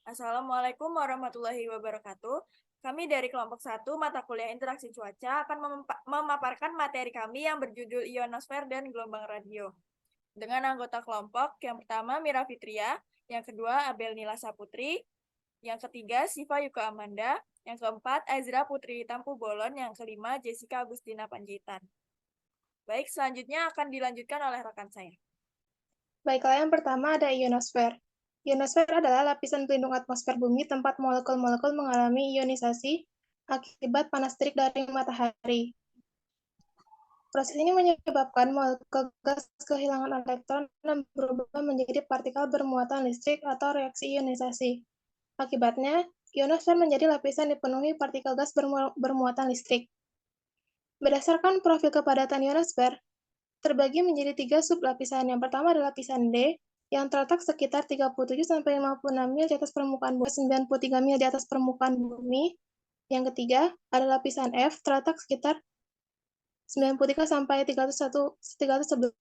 Assalamualaikum warahmatullahi wabarakatuh. Kami dari kelompok 1 mata kuliah interaksi cuaca akan memaparkan materi kami yang berjudul ionosfer dan gelombang radio. Dengan anggota kelompok, yang pertama Mira Fitria, yang kedua Abel Nila Saputri, yang ketiga Siva Yuka Amanda, yang keempat Azra Putri Tampu Bolon, yang kelima Jessica Agustina Panjaitan. Baik, selanjutnya akan dilanjutkan oleh rekan saya. Baiklah, yang pertama ada ionosfer. Ionosfer adalah lapisan pelindung atmosfer bumi tempat molekul-molekul mengalami ionisasi akibat panas terik dari matahari. Proses ini menyebabkan molekul gas kehilangan elektron dan berubah menjadi partikel bermuatan listrik atau reaksi ionisasi. Akibatnya, ionosfer menjadi lapisan dipenuhi partikel gas bermuatan listrik. Berdasarkan profil kepadatan ionosfer, terbagi menjadi 3 sublapisan. Yang pertama adalah lapisan D, yang terletak sekitar 37-56 mil di atas permukaan bumi, 93 mil di atas permukaan bumi. Yang ketiga adalah lapisan F, terletak sekitar 93-311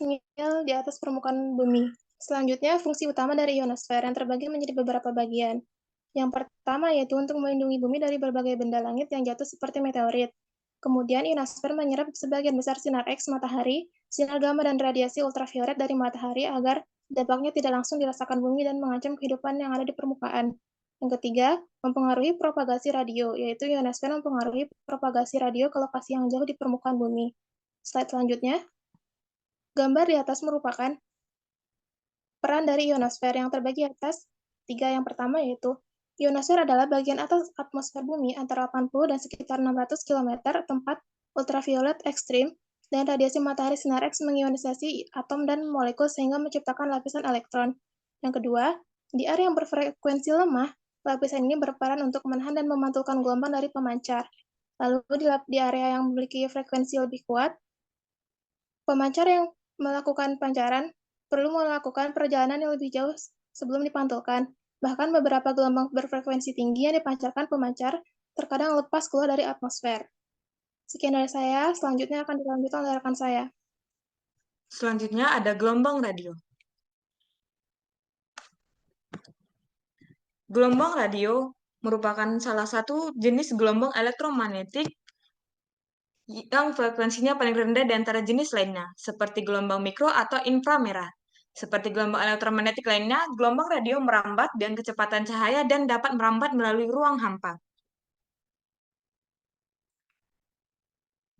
mil di atas permukaan bumi. Selanjutnya, fungsi utama dari ionosfer yang terbagi menjadi beberapa bagian. Yang pertama yaitu untuk melindungi bumi dari berbagai benda langit yang jatuh seperti meteorit. Kemudian ionosfer menyerap sebagian besar sinar X matahari, sinar gamma dan radiasi ultraviolet dari matahari agar dampaknya tidak langsung dirasakan bumi dan mengancam kehidupan yang ada di permukaan. Yang ketiga, mempengaruhi propagasi radio, yaitu ionosfer mempengaruhi propagasi radio ke lokasi yang jauh di permukaan bumi. Slide selanjutnya. Gambar di atas merupakan peran dari ionosfer yang terbagi atas 3. Yang pertama yaitu ionosfer adalah bagian atas atmosfer bumi antara 80 dan sekitar 600 km tempat ultraviolet ekstrim dan radiasi matahari sinar X mengionisasi atom dan molekul sehingga menciptakan lapisan elektron. Yang kedua, di area yang berfrekuensi lemah, lapisan ini berperan untuk menahan dan memantulkan gelombang dari pemancar. Lalu di area yang memiliki frekuensi lebih kuat, pemancar yang melakukan pancaran perlu melakukan perjalanan yang lebih jauh sebelum dipantulkan. Bahkan beberapa gelombang berfrekuensi tinggi yang dipancarkan pemancar terkadang lepas keluar dari atmosfer. Sekian dari saya, selanjutnya akan dilanjutkan oleh rekan saya. Selanjutnya ada gelombang radio. Gelombang radio merupakan salah satu jenis gelombang elektromagnetik yang frekuensinya paling rendah di antara jenis lainnya, seperti gelombang mikro atau inframerah. Seperti gelombang elektromagnetik lainnya, gelombang radio merambat dengan kecepatan cahaya dan dapat merambat melalui ruang hampa.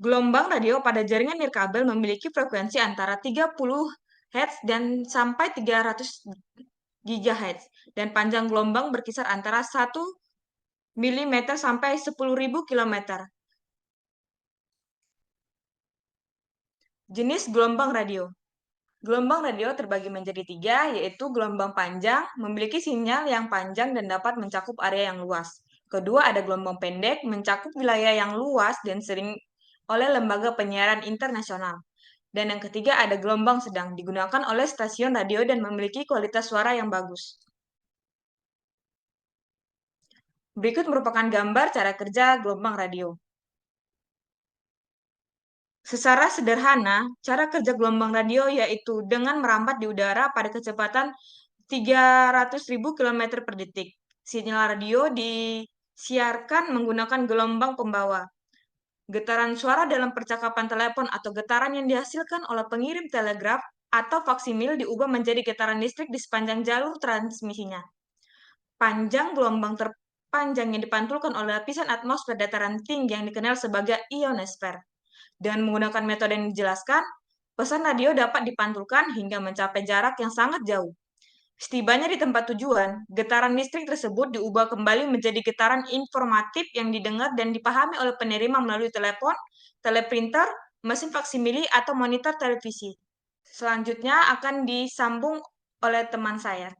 Gelombang radio pada jaringan nirkabel memiliki frekuensi antara 30 Hz dan sampai 300 GHz, dan panjang gelombang berkisar antara 1 mm sampai 10.000 km. Jenis gelombang radio. Gelombang radio terbagi menjadi 3, yaitu gelombang panjang, memiliki sinyal yang panjang dan dapat mencakup area yang luas. Kedua, ada gelombang pendek, mencakup wilayah yang luas dan sering oleh lembaga penyiaran internasional. Dan yang ketiga, ada gelombang sedang, digunakan oleh stasiun radio dan memiliki kualitas suara yang bagus. Berikut merupakan gambar cara kerja gelombang radio. Secara sederhana, cara kerja gelombang radio yaitu dengan merambat di udara pada kecepatan 300.000 km per detik. Sinyal radio disiarkan menggunakan gelombang pembawa. Getaran suara dalam percakapan telepon atau getaran yang dihasilkan oleh pengirim telegraf atau faksimil diubah menjadi getaran listrik di sepanjang jalur transmisinya. Panjang gelombang terpanjang yang dipantulkan oleh lapisan atmosfer dataran tinggi yang dikenal sebagai ionosfer. Dengan menggunakan metode yang dijelaskan, pesan radio dapat dipantulkan hingga mencapai jarak yang sangat jauh. Setibanya di tempat tujuan, getaran listrik tersebut diubah kembali menjadi getaran informatif yang didengar dan dipahami oleh penerima melalui telepon, teleprinter, mesin faksimili, atau monitor televisi. Selanjutnya akan disambung oleh teman saya.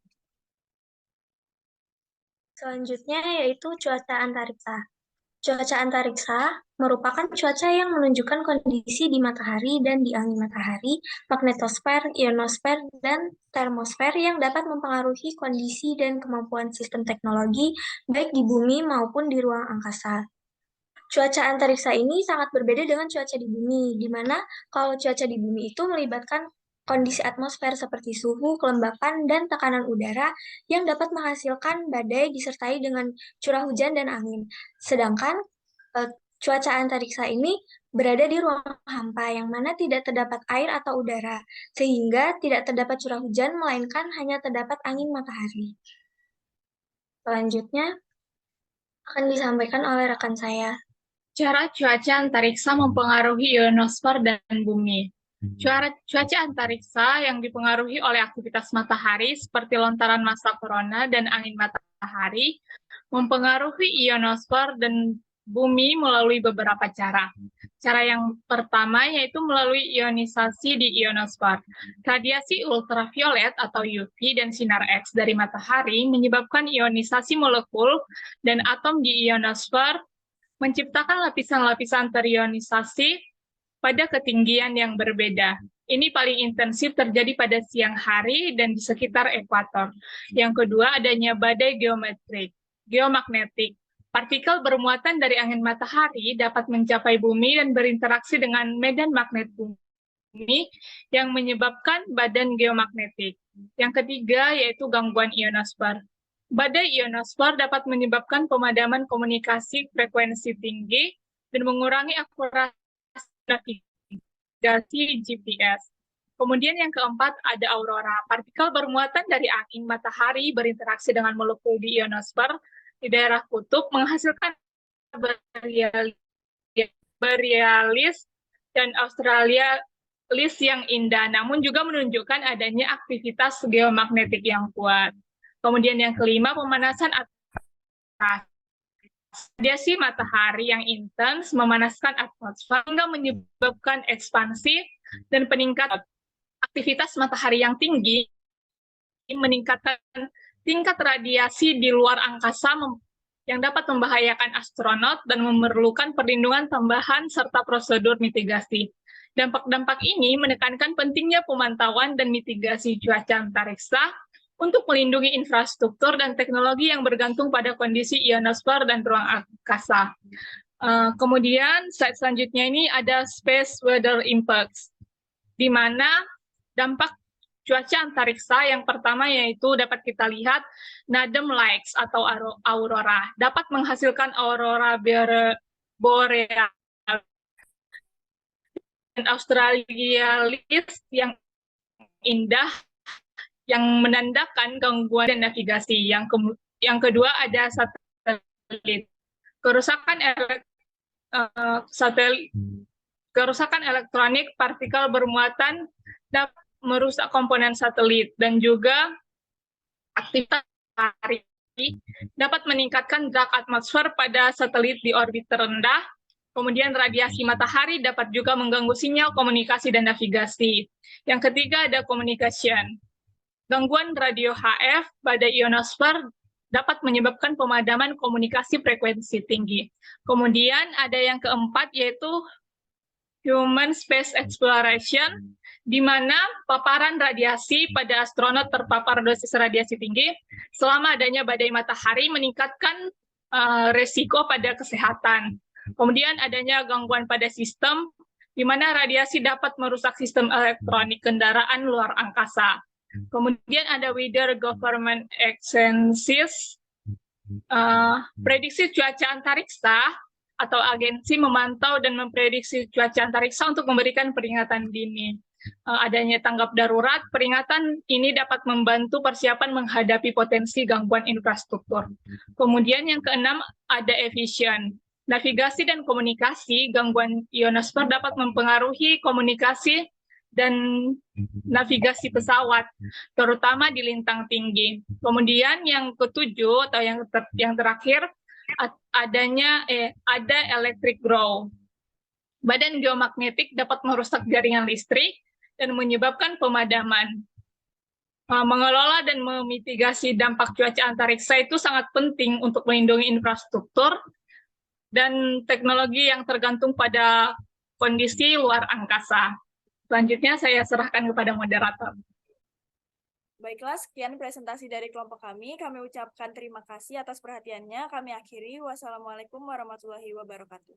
Selanjutnya yaitu cuaca antariksa. Cuaca antariksa merupakan cuaca yang menunjukkan kondisi di matahari dan di angin matahari, magnetosfer, ionosfer, dan termosfer yang dapat mempengaruhi kondisi dan kemampuan sistem teknologi baik di bumi maupun di ruang angkasa. Cuaca antariksa ini sangat berbeda dengan cuaca di bumi, di mana kalau cuaca di bumi itu melibatkan kondisi atmosfer seperti suhu, kelembapan, dan tekanan udara yang dapat menghasilkan badai disertai dengan curah hujan dan angin. Sedangkan cuaca antariksa ini berada di ruang hampa yang mana tidak terdapat air atau udara, sehingga tidak terdapat curah hujan, melainkan hanya terdapat angin matahari. Selanjutnya akan disampaikan oleh rekan saya. Cara cuaca antariksa mempengaruhi ionosfer dan bumi. Cuaca antariksa yang dipengaruhi oleh aktivitas matahari seperti lontaran massa korona dan angin matahari mempengaruhi ionosfer dan bumi melalui beberapa cara. Cara yang pertama yaitu melalui ionisasi di ionosfer. Radiasi ultraviolet atau UV dan sinar X dari matahari menyebabkan ionisasi molekul dan atom di ionosfer, menciptakan lapisan-lapisan terionisasi pada ketinggian yang berbeda. Ini paling intensif terjadi pada siang hari dan di sekitar ekuator. Yang kedua, adanya badai geomagnetik. Partikel bermuatan dari angin matahari dapat mencapai bumi dan berinteraksi dengan medan magnet bumi yang menyebabkan badan geomagnetik. Yang ketiga, yaitu gangguan ionosfer. Badai ionosfer dapat menyebabkan pemadaman komunikasi frekuensi tinggi dan mengurangi akurasi navigasi GPS. Kemudian yang keempat ada aurora. Partikel bermuatan dari angin matahari berinteraksi dengan molekul di ionosfer di daerah kutub menghasilkan borealis dan australis yang indah, namun juga menunjukkan adanya aktivitas geomagnetik yang kuat. Kemudian yang kelima, pemanasan atmosfer. Radiasi matahari yang intens memanaskan atmosfer hingga menyebabkan ekspansi dan peningkatan aktivitas matahari yang tinggi, meningkatkan tingkat radiasi di luar angkasa yang dapat membahayakan astronot dan memerlukan perlindungan tambahan serta prosedur mitigasi. Dampak-dampak ini menekankan pentingnya pemantauan dan mitigasi cuaca antariksa untuk melindungi infrastruktur dan teknologi yang bergantung pada kondisi ionosfer dan ruang angkasa. Kemudian slide selanjutnya ini ada space weather impacts, di mana dampak cuaca antariksa yang pertama yaitu dapat kita lihat Northern Lights atau aurora, dapat menghasilkan aurora borealis dan australis yang indah yang menandakan gangguan dan navigasi. Yang kedua ada satelit. Kerusakan elektronik partikel bermuatan dapat merusak komponen satelit dan juga aktivitas matahari dapat meningkatkan drag atmosfer pada satelit di orbit terendah. Kemudian radiasi matahari dapat juga mengganggu sinyal komunikasi dan navigasi. Yang ketiga ada communication. Gangguan radio HF pada ionosfer dapat menyebabkan pemadaman komunikasi frekuensi tinggi. Kemudian ada yang keempat yaitu human space exploration, di mana paparan radiasi pada astronot terpapar dosis radiasi tinggi selama adanya badai matahari meningkatkan resiko pada kesehatan. Kemudian adanya gangguan pada sistem, di mana radiasi dapat merusak sistem elektronik kendaraan luar angkasa. Kemudian ada weather government agencies, prediksi cuaca antariksa atau agensi memantau dan memprediksi cuaca antariksa untuk memberikan peringatan dini. Adanya tanggap darurat, peringatan ini dapat membantu persiapan menghadapi potensi gangguan infrastruktur. Kemudian yang keenam ada efisien. Navigasi dan komunikasi, gangguan ionosfer dapat mempengaruhi komunikasi dan navigasi pesawat, terutama di lintang tinggi. Kemudian yang ketujuh atau yang terakhir ada electric grow. Badan geomagnetik dapat merusak jaringan listrik dan menyebabkan pemadaman. Mengelola dan memitigasi dampak cuaca antariksa itu sangat penting untuk melindungi infrastruktur dan teknologi yang tergantung pada kondisi luar angkasa. Selanjutnya saya serahkan kepada moderator. Baiklah, sekian presentasi dari kelompok kami. Kami ucapkan terima kasih atas perhatiannya. Kami akhiri. Wassalamualaikum warahmatullahi wabarakatuh.